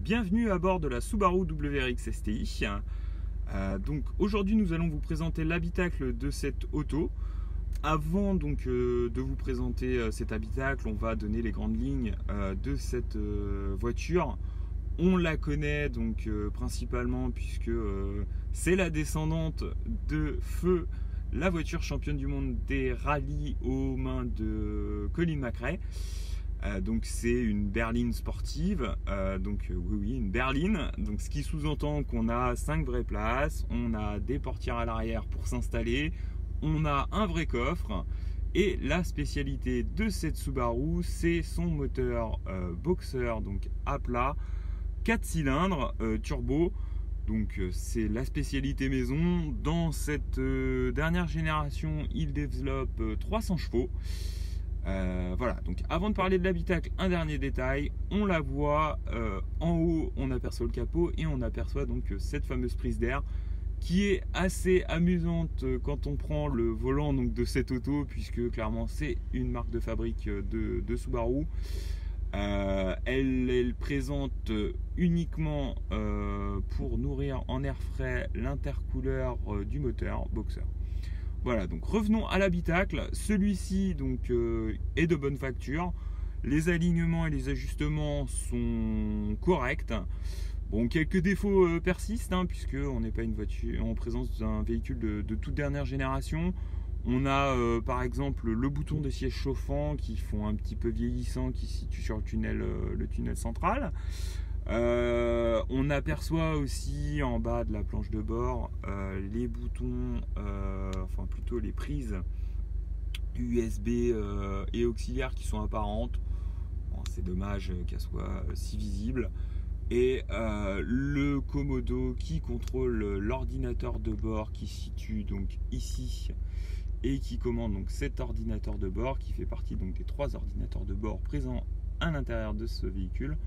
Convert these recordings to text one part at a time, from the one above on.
Bienvenue à bord de la Subaru WRX STI. Donc aujourd'hui nous allons vous présenter l'habitacle de cette auto. Avant de vous présenter cet habitacle, on va donner les grandes lignes de cette voiture. On la connaît principalement puisque c'est la descendante de Feu, la voiture championne du monde des rallyes aux mains de Colin McRae. Donc c'est une berline sportive, oui, une berline, donc ce qui sous-entend qu'on a 5 vraies places, on a des portières à l'arrière pour s'installer, on a un vrai coffre, et la spécialité de cette Subaru, c'est son moteur Boxer, donc à plat, 4 cylindres turbo. Donc c'est la spécialité maison. Dans cette dernière génération, il développe 300 chevaux. Voilà, donc avant de parler de l'habitacle, un dernier détail, on la voit en haut, on aperçoit le capot et on aperçoit donc cette fameuse prise d'air qui est assez amusante quand on prend le volant de cette auto, puisque clairement c'est une marque de fabrique de Subaru. Elle présente uniquement pour nourrir en air frais l'intercooleur du moteur Boxer. Voilà, donc revenons à l'habitacle. Celui-ci est de bonne facture. Les alignements et les ajustements sont corrects. Bon, quelques défauts persistent, puisque on n'est pas une voiture en présence d'un véhicule de toute dernière génération. On a par exemple le bouton des sièges chauffants qui font un petit peu vieillissant, qui se situe sur le tunnel central. On aperçoit aussi en bas de la planche de bord les boutons, enfin plutôt les prises USB et auxiliaires qui sont apparentes. Bon, c'est dommage qu'elles soient si visibles. Et le commodo qui contrôle l'ordinateur de bord qui se situe donc ici et qui commande donc cet ordinateur de bord qui fait partie des 3 ordinateurs de bord présents à l'intérieur de ce véhicule.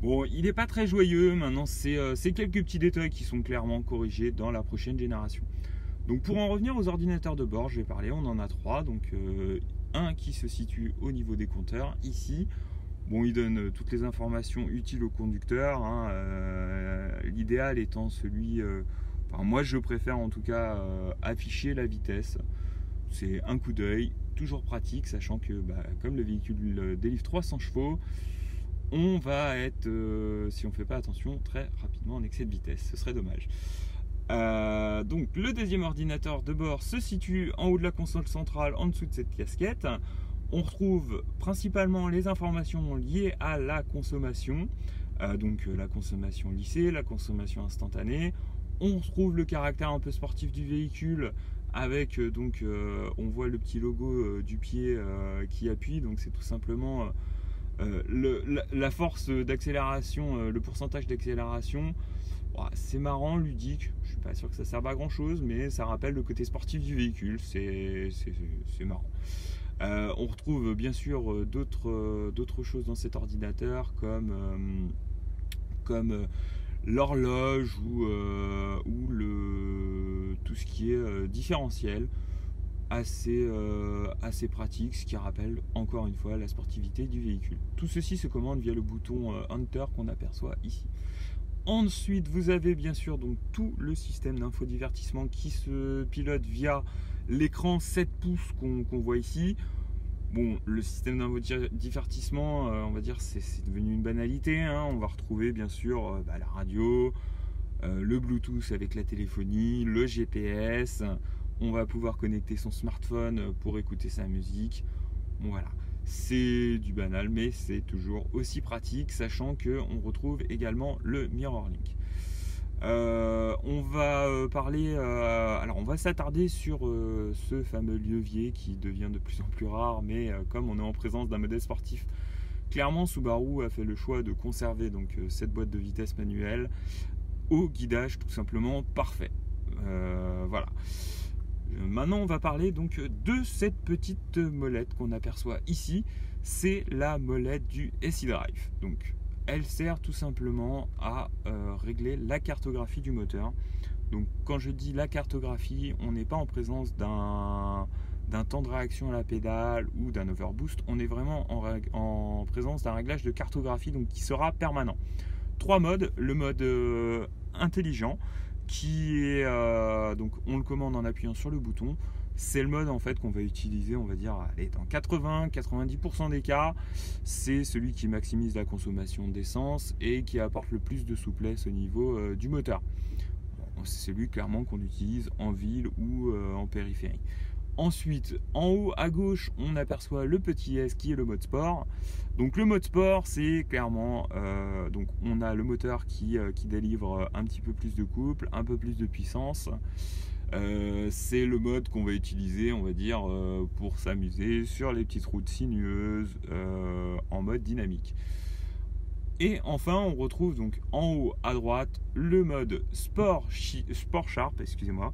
Bon, il n'est pas très joyeux. Maintenant, c'est quelques petits détails qui sont clairement corrigés dans la prochaine génération. Donc pour en revenir aux ordinateurs de bord, je vais parler, on en a 3. Donc un qui se situe au niveau des compteurs, ici. Bon, il donne toutes les informations utiles au conducteur. L'idéal étant celui... moi, je préfère en tout cas afficher la vitesse. C'est un coup d'œil, toujours pratique, sachant que comme le véhicule délivre 300 chevaux, on va être, si on ne fait pas attention, très rapidement en excès de vitesse. Ce serait dommage. Donc le deuxième ordinateur de bord se situe en haut de la console centrale, en dessous de cette casquette. On retrouve principalement les informations liées à la consommation, la consommation lissée, la consommation instantanée. On retrouve le caractère un peu sportif du véhicule avec on voit le petit logo du pied qui appuie, donc c'est tout simplement la force d'accélération, le pourcentage d'accélération. C'est marrant, ludique, je suis pas sûr que ça serve à grand chose, mais ça rappelle le côté sportif du véhicule, c'est marrant. On retrouve bien sûr d'autres choses dans cet ordinateur comme l'horloge ou tout ce qui est différentiel, assez pratique, ce qui rappelle encore une fois la sportivité du véhicule. Tout ceci se commande via le bouton Enter qu'on aperçoit ici. Ensuite, vous avez bien sûr tout le système d'infodivertissement qui se pilote via l'écran 7 pouces qu'on voit ici. Bon, le système d'infodivertissement, on va dire, c'est devenu une banalité. On va retrouver bien sûr la radio, le Bluetooth avec la téléphonie, le GPS. On va pouvoir connecter son smartphone pour écouter sa musique. Bon, voilà. C'est du banal, mais c'est toujours aussi pratique, sachant qu'on retrouve également le MirrorLink. On va parler, alors on va s'attarder sur ce fameux levier qui devient de plus en plus rare, mais comme on est en présence d'un modèle sportif, clairement Subaru a fait le choix de conserver cette boîte de vitesse manuelle au guidage tout simplement parfait. Voilà. Maintenant, on va parler de cette petite molette qu'on aperçoit ici. C'est la molette du SI Drive. Donc, elle sert tout simplement à régler la cartographie du moteur. Donc, quand je dis la cartographie, on n'est pas en présence d'un temps de réaction à la pédale ou d'un overboost. On est vraiment en présence d'un réglage de cartographie qui sera permanent. trois modes. Le mode intelligent, qui est donc on le commande en appuyant sur le bouton. C'est le mode en fait qu'on va utiliser, on va dire, allez, dans 80-90% des cas. C'est celui qui maximise la consommation d'essence et qui apporte le plus de souplesse au niveau du moteur. C'est celui clairement qu'on utilise en ville ou en périphérie. Ensuite, en haut à gauche, on aperçoit le petit S qui est le mode sport. Donc le mode sport, c'est clairement, donc on a le moteur qui délivre un petit peu plus de couple, un peu plus de puissance. C'est le mode qu'on va utiliser, on va dire, pour s'amuser sur les petites routes sinueuses en mode dynamique. Et enfin, on retrouve donc en haut à droite le mode Sport Sharp, excusez-moi.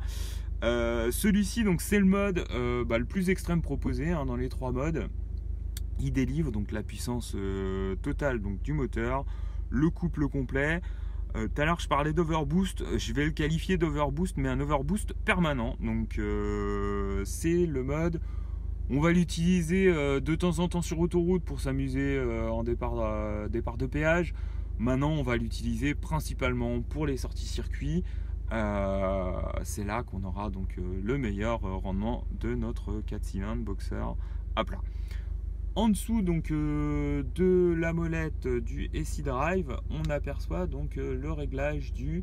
Celui-ci, donc, c'est le mode le plus extrême proposé dans les trois modes. Il délivre donc la puissance totale donc, du moteur, le couple complet. Tout à l'heure, je parlais d'overboost. Je vais le qualifier d'overboost, mais un overboost permanent. Donc, c'est le mode. On va l'utiliser de temps en temps sur autoroute pour s'amuser en départ de péage. Maintenant, on va l'utiliser principalement pour les sorties circuits. C'est là qu'on aura donc le meilleur rendement de notre 4 cylindres Boxer à plat. En dessous donc de la molette du SI Drive, on aperçoit donc le réglage du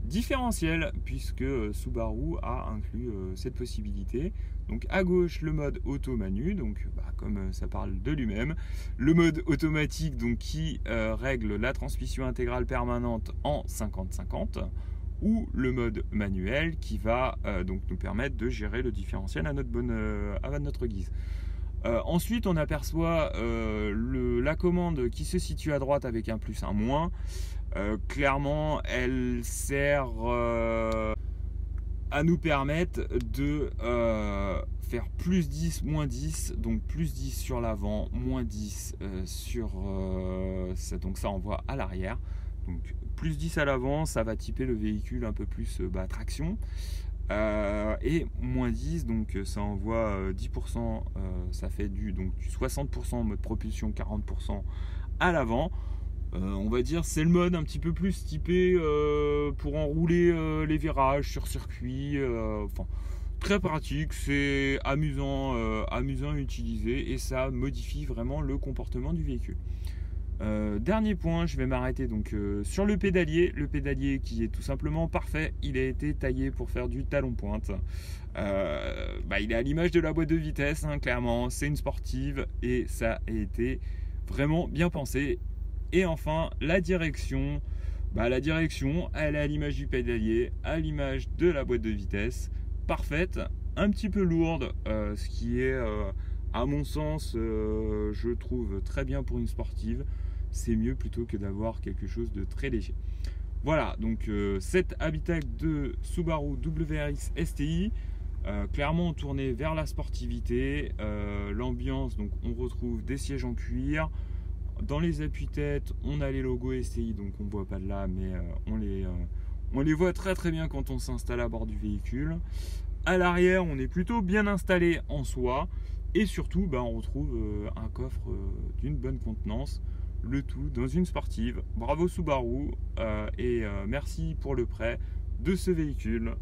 différentiel, puisque Subaru a inclus cette possibilité. Donc à gauche le mode auto manu, donc comme ça parle de lui-même, le mode automatique donc qui règle la transmission intégrale permanente en 50-50, ou le mode manuel qui va donc nous permettre de gérer le différentiel à notre guise. Ensuite, on aperçoit la commande qui se situe à droite avec un plus, un moins. Clairement, elle sert à nous permettre de faire plus 10, moins 10. Donc plus 10 sur l'avant, moins 10 sur... donc ça envoie à l'arrière. Donc plus 10 à l'avant, ça va typer le véhicule un peu plus traction. Et moins 10, donc ça envoie 10%, ça fait du 60% en mode propulsion, 40% à l'avant. On va dire c'est le mode un petit peu plus typé pour enrouler les virages sur circuit. Très pratique, c'est amusant à utiliser et ça modifie vraiment le comportement du véhicule. Dernier point, je vais m'arrêter donc sur le pédalier qui est tout simplement parfait. Il a été taillé pour faire du talon pointe. Il est à l'image de la boîte de vitesse, clairement, c'est une sportive et ça a été vraiment bien pensé. Et enfin, la direction, elle est à l'image du pédalier, à l'image de la boîte de vitesse, parfaite, un petit peu lourde, ce qui est à mon sens, je trouve très bien pour une sportive. C'est mieux plutôt que d'avoir quelque chose de très léger. Voilà, donc cet habitacle de Subaru WRX STI, clairement tourné vers la sportivité. L'ambiance, donc on retrouve des sièges en cuir. Dans les appuis-têtes, on a les logos STI, donc on ne voit pas de là, mais on les voit très très bien quand on s'installe à bord du véhicule. À l'arrière, on est plutôt bien installé en soi. Et surtout, on retrouve un coffre d'une bonne contenance. Le tout dans une sportive. Bravo Subaru et merci pour le prêt de ce véhicule.